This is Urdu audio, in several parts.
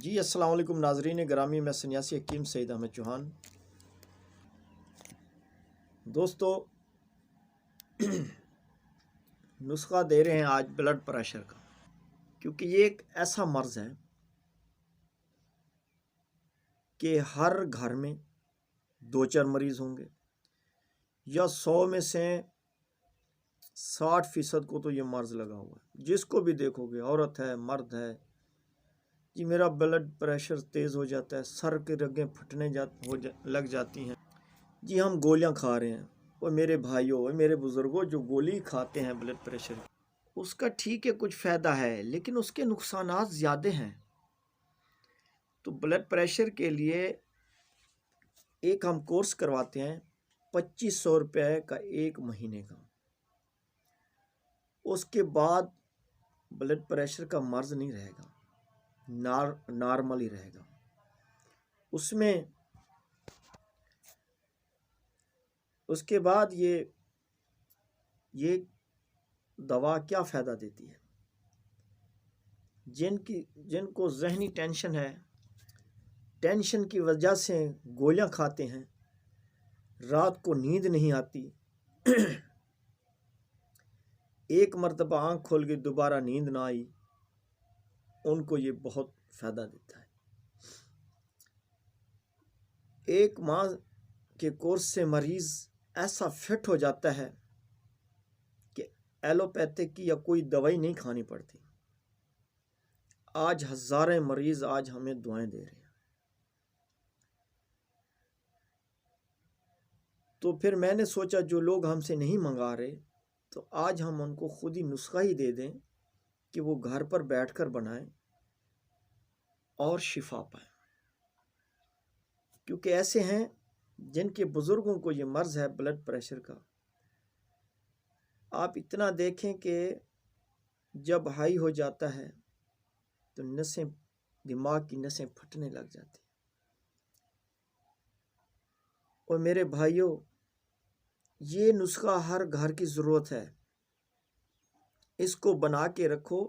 جی السلام علیکم ناظرین گرامی، میں سنیاسی حکیم سید احمد چوہان۔ دوستو نسخہ دے رہے ہیں آج بلڈ پریشر کا، کیونکہ یہ ایک ایسا مرض ہے کہ ہر گھر میں 2-4 مریض ہوں گے، یا 100 میں سے 60% کو تو یہ مرض لگا ہوا ہے۔ جس کو بھی دیکھو گے، عورت ہے مرد ہے، جی میرا بلڈ پریشر تیز ہو جاتا ہے، سر کی رگیں پھٹنے لگ جاتی ہیں، جی ہم گولیاں کھا رہے ہیں۔ وہ میرے بھائیوں، میرے بزرگوں، جو گولی کھاتے ہیں بلڈ پریشر کی، اس کا ٹھیک ہے کچھ فائدہ ہے، لیکن اس کے نقصانات زیادہ ہیں۔ تو بلڈ پریشر کے لیے ایک ہم کورس کرواتے ہیں 2500 روپے کا، 1 مہینے کا۔ اس کے بعد بلڈ پریشر کا مرض نہیں رہے گا، نارمل ہی رہے گا۔ اس کے بعد یہ دوا کیا فائدہ دیتی ہے؟ جن کو ذہنی ٹینشن ہے، ٹینشن کی وجہ سے گولیاں کھاتے ہیں، رات کو نیند نہیں آتی، ایک مرتبہ آنکھ کھول کے دوبارہ نیند نہ آئی، ان کو یہ بہت فائدہ دیتا ہے۔ 1 ماہ کے کورس سے مریض ایسا فٹ ہو جاتا ہے کہ ایلوپیتھک کی یا کوئی دوائی نہیں کھانی پڑتی۔ آج ہزاریں مریض آج ہمیں دعائیں دے رہے ہیں۔ تو پھر میں نے سوچا جو لوگ ہم سے نہیں منگا رہے، تو آج ہم ان کو خود ہی نسخہ ہی دے دیں کہ وہ گھر پر بیٹھ کر بنائیں اور شفا پائیں۔ کیونکہ ایسے ہیں جن کے بزرگوں کو یہ مرض ہے بلڈ پریشر کا، آپ اتنا دیکھیں کہ جب ہائی ہو جاتا ہے تو دماغ کی نسیں پھٹنے لگ جاتی ہیں۔ اور میرے بھائیوں، یہ نسخہ ہر گھر کی ضرورت ہے۔ اس کو بنا کے رکھو،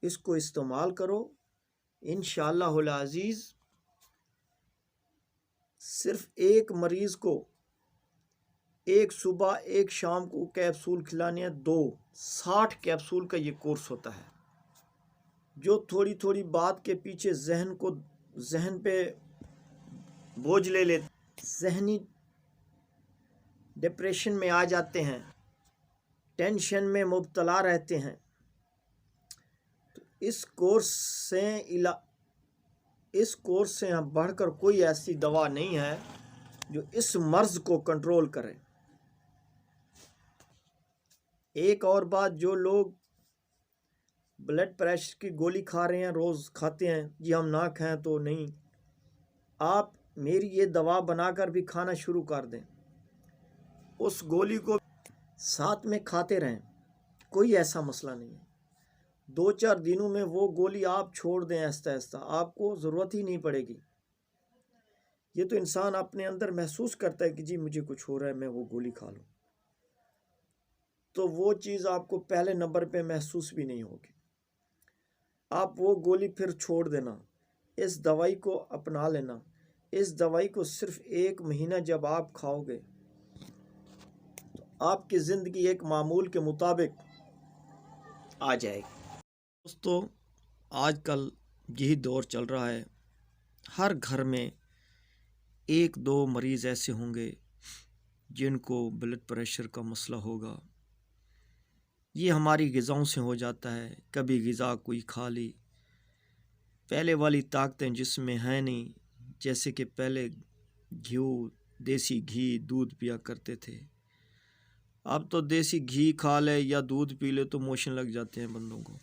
اس کو استعمال کرو، انشاءاللہ العزیز صرف 1 مریض کو 1 صبح 1 شام کو کیپسول کھلانے ہیں، 60 کیپسول کا یہ کورس ہوتا ہے۔ جو تھوڑی تھوڑی بات کے پیچھے ذہن پہ بوجھ لے لیتے، ذہنی ڈپریشن میں آ جاتے ہیں، ٹینشن میں مبتلا رہتے ہیں، تو اس کورس سے بڑھ کر کوئی ایسی دوا نہیں ہے جو اس مرض کو کنٹرول کرے۔ ایک اور بات، جو لوگ بلڈ پریشر کی گولی کھا رہے ہیں، روز کھاتے ہیں، جی ہم نہ کھائیں تو نہیں، آپ میری یہ دوا بنا کر بھی کھانا شروع کر دیں، اس گولی کو ساتھ میں کھاتے رہیں، کوئی ایسا مسئلہ نہیں ہے۔ 2-4 دنوں میں وہ گولی آپ چھوڑ دیں، آہستہ آہستہ آپ کو ضرورت ہی نہیں پڑے گی۔ یہ تو انسان اپنے اندر محسوس کرتا ہے کہ جی مجھے کچھ ہو رہا ہے، میں وہ گولی کھا لوں، تو وہ چیز آپ کو پہلے نمبر پہ محسوس بھی نہیں ہوگی۔ آپ وہ گولی پھر چھوڑ دینا، اس دوائی کو اپنا لینا۔ اس دوائی کو صرف 1 مہینہ جب آپ کھاؤ گے تو آپ کی زندگی ایک معمول کے مطابق آ جائے گی۔ دوستو آج کل یہی دور چل رہا ہے، ہر گھر میں 1-2 مریض ایسے ہوں گے جن کو بلڈ پریشر کا مسئلہ ہوگا۔ یہ ہماری غذاؤں سے ہو جاتا ہے، کبھی غذا کوئی کھا لی، پہلے والی طاقتیں جسم میں ہیں نہیں، جیسے کہ پہلے دیسی گھی دودھ پیا کرتے تھے، اب تو دیسی گھی کھا لے یا دودھ پی لے تو موشن لگ جاتے ہیں بندوں کو۔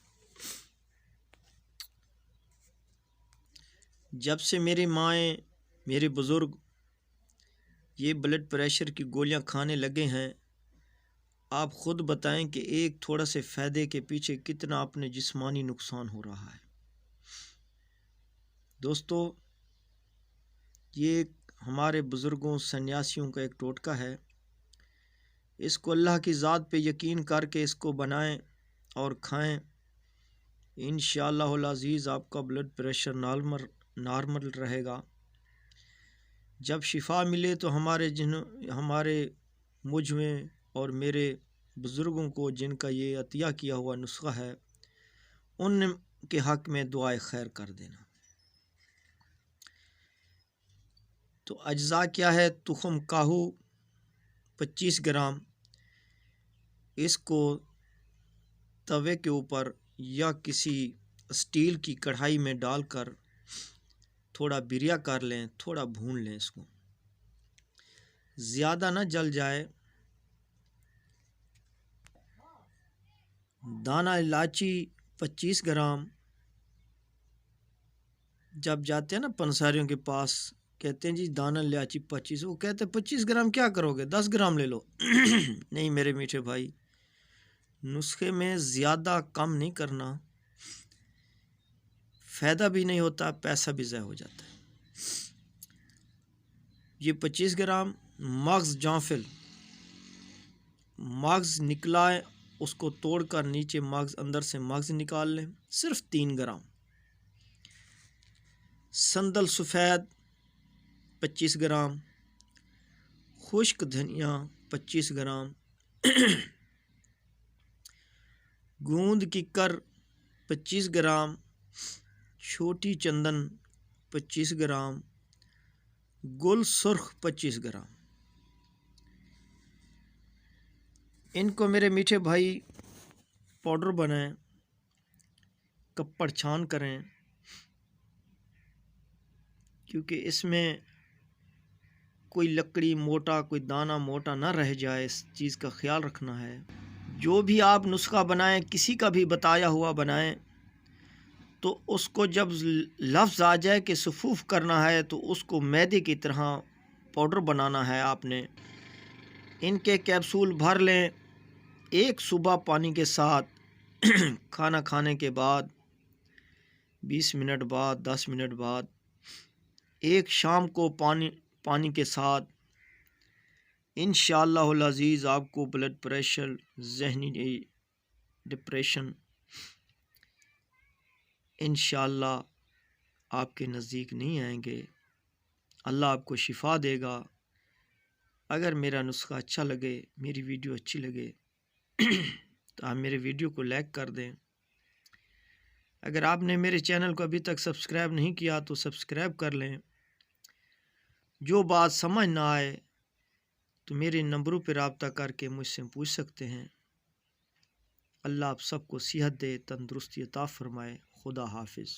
جب سے میری مائیں، میرے بزرگ یہ بلڈ پریشر کی گولیاں کھانے لگے ہیں، آپ خود بتائیں کہ ایک تھوڑا سے فائدے کے پیچھے کتنا اپنے جسمانی نقصان ہو رہا ہے۔ دوستو یہ ہمارے بزرگوں سنیاسیوں کا ایک ٹوٹکا ہے، اس کو اللہ کی ذات پہ یقین کر کے اس کو بنائیں اور کھائیں، انشاءاللہ العزیز آپ کا بلڈ پریشر نارمل رہے گا۔ جب شفا ملے تو ہمارے مجھ میں اور میرے بزرگوں کو جن کا یہ عطیہ کیا ہوا نسخہ ہے ان کے حق میں دعائے خیر کر دینا۔ تو اجزاء کیا ہے؟ تخم کاہو 25 گرام، اس کو توے کے اوپر یا کسی اسٹیل کی کڑھائی میں ڈال کر تھوڑا بریا کر لیں، تھوڑا بھون لیں، اس کو زیادہ نہ جل جائے۔ دانہ الائچی 25 گرام، جب جاتے ہیں نا پنساریوں کے پاس کہتے ہیں جی دانہ الائچی 25، وہ کہتے ہیں 25 گرام کیا کرو گے، 10 گرام لے لو۔ نہیں میرے میٹھے بھائی، نسخے میں زیادہ کم نہیں کرنا، فائدہ بھی نہیں ہوتا، پیسہ بھی ضائع ہو جاتا ہے۔ یہ 25 گرام مغز جانفل، مغز نکلا ہے اس کو توڑ کر نیچے مغز اندر سے مغز نکال لیں، صرف 3 گرام۔ سندل سفید 25 گرام، خشک دھنیا 25 گرام، گوند ککر 25 گرام، چھوٹی چندن 25 گرام، گل سرخ 25 گرام۔ ان کو میرے میٹھے بھائی پاؤڈر بنائیں، کپڑ چھان کریں، کیونکہ اس میں کوئی لکڑی موٹا، کوئی دانہ موٹا نہ رہ جائے، اس چیز کا خیال رکھنا ہے۔ جو بھی آپ نسخہ بنائیں، کسی کا بھی بتایا ہوا بنائیں، تو اس کو جب لفظ آ جائے کہ صفوف کرنا ہے تو اس کو میدے کی طرح پاؤڈر بنانا ہے آپ نے۔ ان کے کیپسول بھر لیں، ایک صبح پانی کے ساتھ، کھانا کھانے کے بعد 20 منٹ بعد، 10 منٹ بعد، ایک شام کو پانی کے ساتھ، انشاءاللہ العزیز آپ کو بلڈ پریشر، ذہنی ڈپریشن انشاءاللہ آپ کے نزدیک نہیں آئیں گے۔ اللہ آپ کو شفا دے گا۔ اگر میرا نسخہ اچھا لگے، میری ویڈیو اچھی لگے تو آپ میرے ویڈیو کو لائک کر دیں۔ اگر آپ نے میرے چینل کو ابھی تک سبسکرائب نہیں کیا تو سبسکرائب کر لیں۔ جو بات سمجھ نہ آئے تو میرے نمبروں پہ رابطہ کر کے مجھ سے پوچھ سکتے ہیں۔ اللہ آپ سب کو صحت دے، تندرستی عطا فرمائے۔ خدا حافظ۔